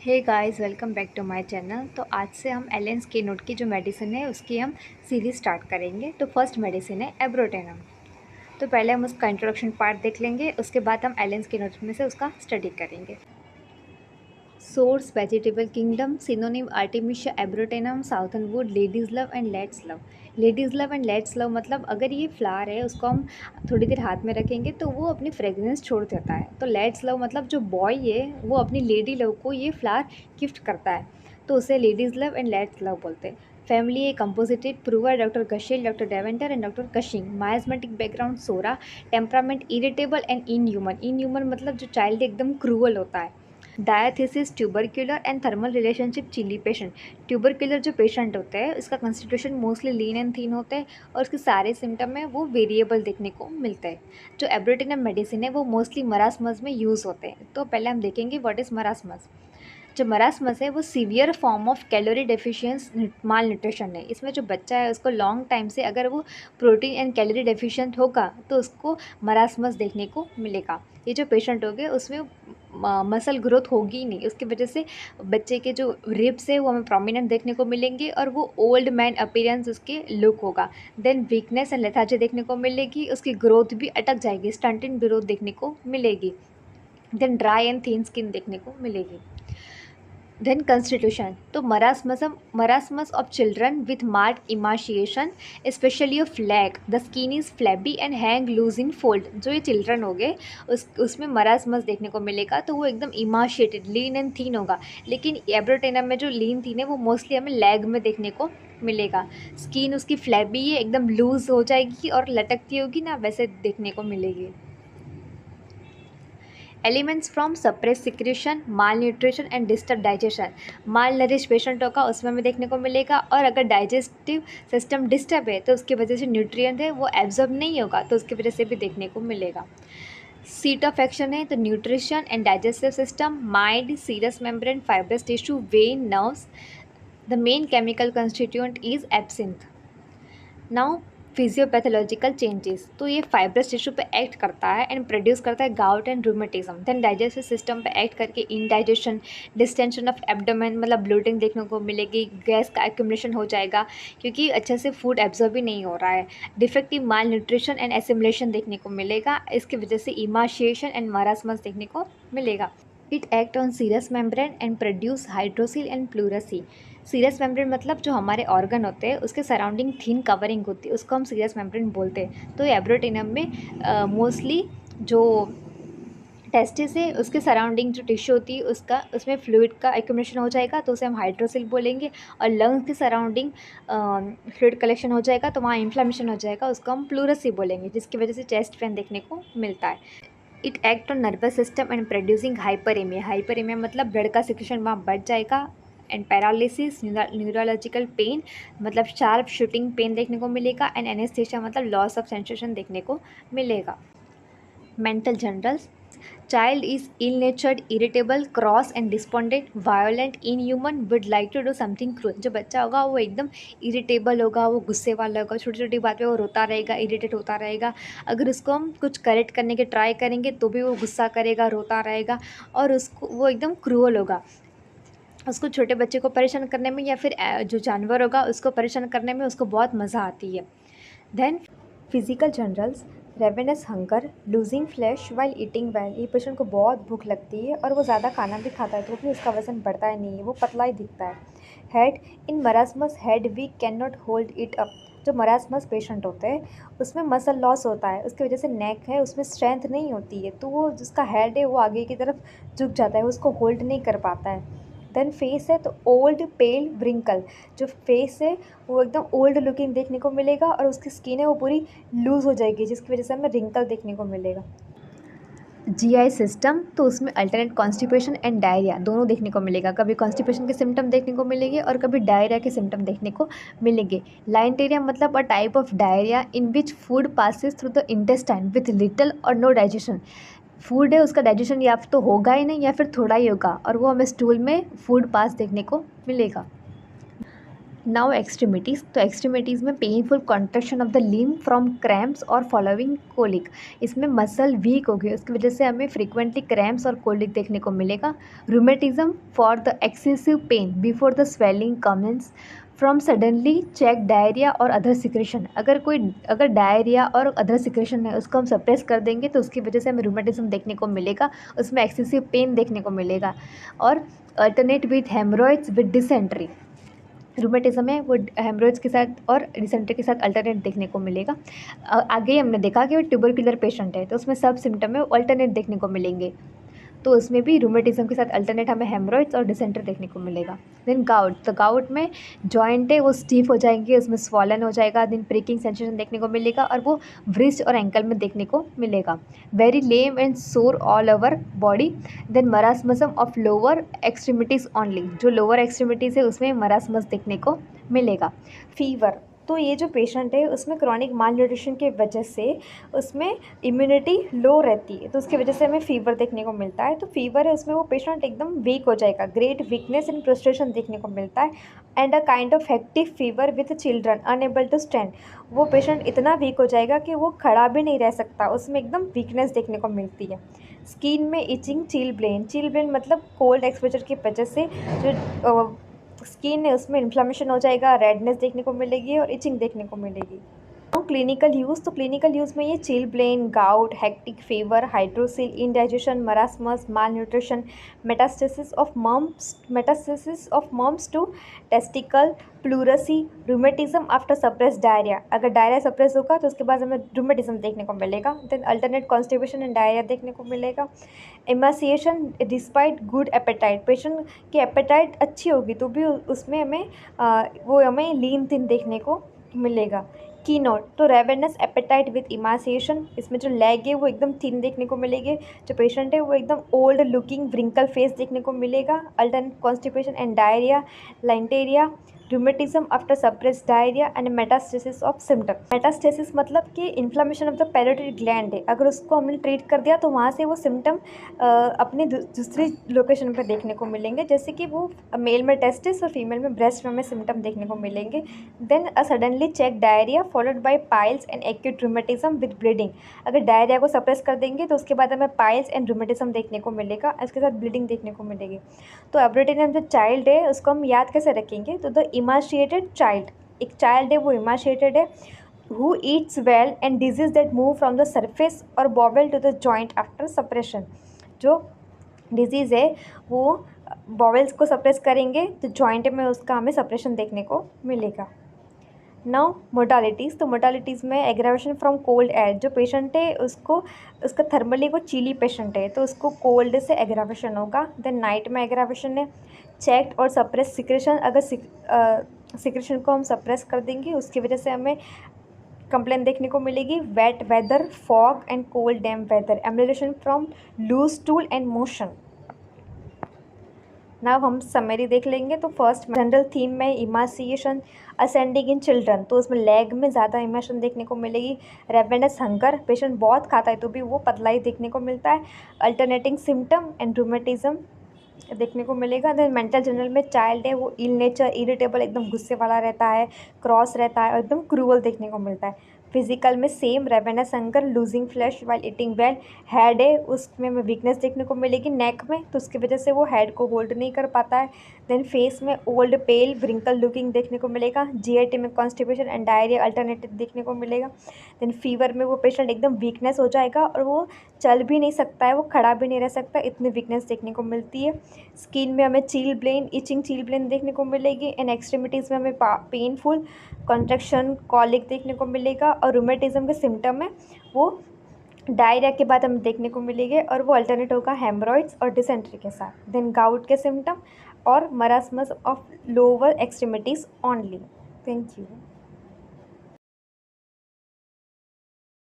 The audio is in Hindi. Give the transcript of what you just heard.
Hey guys, welcome back to my channel. तो आज से हम एलेन के नोट की जो मेडिसिन है उसकी हम सीरीज स्टार्ट करेंगे। तो फर्स्ट मेडिसिन है एब्रोटेनम। तो पहले हम उसका इंट्रोडक्शन पार्ट देख लेंगे, उसके बाद हम एलेन के नोट में से उसका स्टडी करेंगे। Source vegetable kingdom, synonym artemisia abrotanum, southernwood, ladies love and let's love. Ladies love and let's love मतलब अगर ये फ्लावर है उसको हम थोड़ी देर हाथ में रखेंगे तो वो अपनी फ्रेगरेंस छोड़ देता है। तो लेट्स लव मतलब जो बॉय है वो अपनी लेडी लव को ये फ्लावर गिफ्ट करता है, तो उसे ladies love and let's love बोलते हैं। फैमिली है composited, prover doctor Gatchell, doctor Deventer and doctor Cushing. Miasmatic background psora, temperament irritable and inhuman. Inhuman मतलब जो चाइल्ड एकदम क्रूअल होता है। Diathesis tubercular and thermal relationship chilly patient. Tubercular जो पेशेंट होते हैं उसका constitution mostly lean and thin होते हैं और उसके सारे सिम्टम में वो वेरिएबल देखने को मिलते हैं। जो एब्रोटेनम मेडिसिन है वो मोस्टली मरासमस में यूज़ होते हैं। तो पहले हम देखेंगे व्हाट इज़ मरासमस। जो मरासमस है वो severe form of calorie deficiency malnutrition है। इसमें जो बच्चा है उसको लॉन्ग टाइम से अगर वो प्रोटीन एंड कैलोरी डेफिशिएंट होगा तो उसको मरासमस देखने को मिलेगा। ये जो पेशेंट हो गए उसमें मसल ग्रोथ होगी ही नहीं, उसकी वजह से बच्चे के जो रिब्स है वो हमें प्रोमिनेंट देखने को मिलेंगे और वो ओल्ड मैन अपीयरेंस उसके लुक होगा। देन वीकनेस एंड लेथार्जी देखने को मिलेगी, उसकी ग्रोथ भी अटक जाएगी, स्टंटेड ग्रोथ देखने को मिलेगी। Then dry and thin skin देखने को मिलेगी। Then constitution. तो marasmus of children with marked emaciation, especially of leg. The skin is flabby and hang loose in fold. जो ये चिल्ड्रन हो गए उसमें मरासमस देखने को मिलेगा, तो वो एकदम इमाशिएटेड, लीन एंड थीन होगा। लेकिन एब्रोटेनम में जो लीन थीन है वो मोस्टली हमें लेग में देखने को मिलेगा। स्किन उसकी फ्लैबी है, एकदम लूज हो जाएगी और लटकती होगी ना, वैसे देखने को मिलेगी। Elements from suppress secretion, mall nutrition and disturb digestion. Mall nourish patient होगा उसमें हमें देखने को मिलेगा, और अगर डाइजेस्टिव सिस्टम डिस्टर्ब है तो उसकी वजह से न्यूट्रिएंट है वो एब्जॉर्ब नहीं होगा, तो उसकी वजह से भी देखने को मिलेगा। सीट ऑफ एक्शन है तो nutrition and digestive system, mind, serous membrane, fibrous tissue, vein, nerves. The main chemical constituent is absinthe. Now physiopathological changes. तो ये फाइब्रस टिश्यू पे एक्ट करता है एंड प्रोड्यूस करता है gout and rheumatism. Then digestive system पे एक्ट करके इंडाइजेशन, डिस्टेंशन ऑफ एब्डोमेन मतलब ब्लोटिंग देखने को मिलेगी, गैस का एक्यूमुलेशन हो जाएगा क्योंकि अच्छे से फूड एब्जॉर्ब ही नहीं हो रहा है। Defective mall nutrition and assimilation देखने को मिलेगा, इसकी वजह से इमाशिएशन एंड मारासमस देखने को मिलेगा। It act on serous membrane and produce hydrocele and pleurisy. Serous membrane मतलब जो हमारे ऑर्गन होते हैं उसके सराउंडिंग थिन कवरिंग होती है, उसको हम सीरस मेम्ब्रेन बोलते हैं। तो एब्रोटेनम में मोस्टली जो टेस्टिस है उसके सराउंडिंग जो टिश्यू होती है उसका उसमें फ्लूइड का एक्यूमुलेशन हो जाएगा, तो उसे हम हाइड्रोसिल बोलेंगे। और लंग्स के सराउंडिंग फ्लूइड कलेक्शन हो जाएगा तो वहाँ इन्फ्लेमेशन हो जाएगा, उसको हम प्लूरसी बोलेंगे, जिसकी वजह से चेस्ट पेन देखने को मिलता है। It act on nervous system and producing hyperaemia. Hyperaemia मतलब ब्लड का सिक्रेशन वहाँ बढ़ जाएगा। एंड पैरालिसिस, न्यूरोलॉजिकल पेन मतलब शार्प शूटिंग पेन देखने को मिलेगा। एंड एनेस्थीसिया मतलब लॉस ऑफ सेंसेशन देखने को मिलेगा। Mental generals. Child is ill natured, irritable, cross and despondent, violent, inhuman, would like to do something cruel. जो बच्चा होगा वो एकदम इरिटेबल होगा, वो गुस्से वाला होगा, छोटी छोटी बात पे वो रोता रहेगा, इरिटेट होता रहेगा। अगर उसको हम कुछ करेक्ट करने के ट्राई करेंगे तो भी वो गुस्सा करेगा, रोता रहेगा, और उसको वो एकदम क्रूअल होगा। उसको छोटे बच्चे को परेशान करने में या फिर जो जानवर होगा उसको परेशान करने में उसको बहुत मज़ा आती है। Then physical generals. Ravenous hunger, losing flesh while eating well. ये पेशेंट को बहुत भूख लगती है और वो ज़्यादा खाना भी खाता है तो भी उसका वजन बढ़ता ही नहीं है, वो पतला ही दिखता है। Head, in marasmus head weak can not hold it up. जो मरासमस पेशेंट होते हैं उसमें मसल लॉस होता है, उसकी वजह से नेक है उसमें स्ट्रेंथ नहीं होती है, तो वो जिसका हेड है वो आगे की तरफ झुक जाता है, उसको होल्ड नहीं कर पाता है। देन फेस है तो ओल्ड पेल व्रिंकल। जो फेस है वो एकदम ओल्ड लुकिंग देखने को मिलेगा और उसकी स्किन है वो पूरी लूज़ हो जाएगी, जिसकी वजह से हमें रिंकल देखने को मिलेगा। जीआई सिस्टम, तो उसमें अल्टरनेट कॉन्स्टिपेशन एंड डायरिया दोनों देखने को मिलेगा। कभी कॉन्स्टिपेशन के सिम्टम देखने को मिलेंगे और कभी डायरिया के सिम्टम देखने को मिलेंगे। लाइंटेरिया मतलब a type of diarrhoea in which food passes through the intestine with little और नो डाइजेशन। फूड है उसका डाइजेशन या तो होगा ही नहीं या फिर थोड़ा ही होगा और वो हमें स्टूल में फूड पास देखने को मिलेगा। नाउ एक्सट्रीमिटीज़, तो एक्सट्रीमिटीज़ में painful contraction of the limb from cramps और फॉलोइंग कोलिक। इसमें मसल वीक हो गई, उसकी वजह से हमें फ्रीक्वेंटली क्रैम्प्स और कोलिक देखने को मिलेगा। Rheumatism for the excessive pain before the swelling commences from suddenly check diarrhoea और अदर सिक्रेशन। अगर डायरिया और अदर सिक्रेशन है उसको हम सप्रेस कर देंगे तो उसकी वजह से हमें रूमेटिज्म देखने को मिलेगा, उसमें एक्सेसिव पेन देखने को मिलेगा। और alternate with haemorrhoids with dysentery, rheumatism है वो हेमरोइड्स के साथ और डिसेंट्री के साथ अल्टरनेट देखने को मिलेगा। आगे ही हमने देखा कि वो ट्यूबरकुलर पेशेंट है तो उसमें सब सिम्टम है अल्टरनेट देखने को मिलेंगे, तो उसमें भी रूमेटिज्म के साथ अल्टरनेट हमें हेमरॉइड्स और डिसेंट्री देखने को मिलेगा। देन गाउट, तो गाउट में जॉइंट है वो स्टीफ हो जाएंगे, उसमें स्वॉलन हो जाएगा, देन प्रिकिंग सेंसेशन देखने को मिलेगा और वो व्रिस्ट और एंकल में देखने को मिलेगा। Very lame and sore all over body. Then marasmus of lower extremities only, जो लोअर एक्सट्रीमिटीज़ है उसमें मरासमस देखने को मिलेगा। फीवर, तो ये जो पेशेंट है उसमें क्रॉनिक माल न्यूट्रिशन की वजह से उसमें इम्यूनिटी लो रहती है, तो उसकी वजह से हमें फीवर देखने को मिलता है। तो फीवर है उसमें वो पेशेंट एकदम वीक हो जाएगा, ग्रेट वीकनेस एंड फ्रस्ट्रेशन देखने को मिलता है and a kind of hectic fever with children unable to stand. वो पेशेंट इतना वीक हो जाएगा कि वो खड़ा भी नहीं रह सकता, उसमें एकदम वीकनेस देखने को मिलती है। स्किन में इचिंग, चिल ब्लेन मतलब कोल्ड एक्सपोजर की वजह से जो स्किन है उसमें इन्फ्लामेशन हो जाएगा, रेडनेस देखने को मिलेगी और इचिंग देखने को मिलेगी। क्लिनिकल यूज़, तो क्लिनिकल यूज़ में ये chilblain, gout, hectic fever, hydrocele, indigestion, marasmus, malnutrition, metastasis of mumps to testicle, pleurisy, rheumatism after suppress diarrhoea. अगर डायरिया सप्रेस होगा तो उसके बाद हमें रूमेटिज्म देखने को मिलेगा। Then alternate constipation and diarrhoea देखने को मिलेगा। Emaciation despite good appetite, patient की एपेटाइट अच्छी होगी तो भी उसमें हमें लीन थिन देखने को मिलेगा। की नोट, तो रेवेनस एपेटाइट विथ इमासिएशन, इसमें जो लेग है वो एकदम थिन देखने को मिलेगी, जो पेशेंट है वो एकदम ओल्ड लुकिंग व्रिंकल फेस देखने को मिलेगा। Alternate constipation and diarrhoea, lienteria, rheumatism after suppress diarrhoea and metastasis of symptom. Metastasis मतलब कि inflammation of the parotid gland है, अगर उसको हमने ट्रीट कर दिया तो वहाँ से वो सिम्टम अपनी दूसरी लोकेशन पर देखने को मिलेंगे, जैसे कि वो मेल में टेस्टिस और फीमेल में ब्रेस्ट में हमें सिम्टम देखने को मिलेंगे। Then suddenly check diarrhoea followed by piles and acute rheumatism with bleeding. अगर डायरिया को सप्रेस कर देंगे तो उसके बाद हमें पाइल्स एंड रूमेटिज्म देखने को मिलेगा, इसके साथ ब्लीडिंग देखने को मिलेगी। तो एब्रेटिनम जो चाइल्ड है उसको हम याद कैसे रखेंगे, तो द इमाशिएटेड चाइल्ड, एक चाइल्ड है वो इमाशिएटेड है, who eats well and disease that move from the surface or bowel to the joint after suppression। जो डिजीज़ है वो बॉवेल्स को सप्रेस करेंगे तो जॉइंट में उसका हमें सप्रेशन देखने को मिलेगा। नाउ मोडालिटीज़, तो मोडालिटीज़ में एग्रावेशन फ्रॉम कोल्ड एयर, जो पेशेंट है उसका थर्मली वो चीली पेशेंट है तो उसको कोल्ड से एग्रावेशन होगा। देन नाइट में एग्रावेशन है चेक्ड और सप्रेस सिक्रेशन, अगर सिक्रेशन को हम सप्रेस कर देंगे उसकी वजह से हमें कंप्लेन देखने को मिलेगी। Wet weather, fog and cold damp weather, amelioration from loose stool and motion. Now हम समरी देख लेंगे। तो फर्स्ट जनरल थीम में इमासिएशन असेंडिंग इन चिल्ड्रन, तो उसमें लेग में ज़्यादा इमोशन देखने को मिलेगी। रेवेनस हंगर, पेशेंट बहुत खाता है तो भी वो पतला ही देखने को मिलता है। अल्टरनेटिंग सिम्टम एंड रूमेटिज्म देखने को मिलेगा। देन मेंटल जनरल में चाइल्ड है वो इल नेचर, इरिटेबल, एकदम गुस्से वाला रहता है, क्रॉस रहता है और एकदम क्रूअल देखने को मिलता है। फिजिकल में same ravenous hunger, losing flesh while eating well. Head है उसमें हमें वीकनेस देखने को मिलेगी नेक में, तो उसकी वजह से वो हेड को होल्ड नहीं कर पाता है। देन फेस में ओल्ड पेल व्रिंकल लुकिंग देखने को मिलेगा। जीआईटी में कॉन्स्टिपेशन एंड डायरिया अल्टरनेटिव देखने को मिलेगा। देन फीवर में वो पेशेंट एकदम वीकनेस हो जाएगा और वो चल भी नहीं सकता है, वो खड़ा भी नहीं रह सकता, इतनी वीकनेस देखने को मिलती है। स्किन में हमें चील ब्लेन, इचिंग चील ब्लेन देखने को मिलेगी। एंड एक्सट्रीमिटीज़ में हमें पेनफुल कॉन्ट्रैक्शन, कॉलिक देखने को मिलेगा। और रूमेटिज्म के सिम्टम है वो डायरिया के बाद हमें देखने को मिलेंगे और वो अल्टरनेट होगा हेमरॉइड्स और डिसेंट्री के साथ। देन गाउट के सिम्टम और marasmus of lower extremities only. Thank you.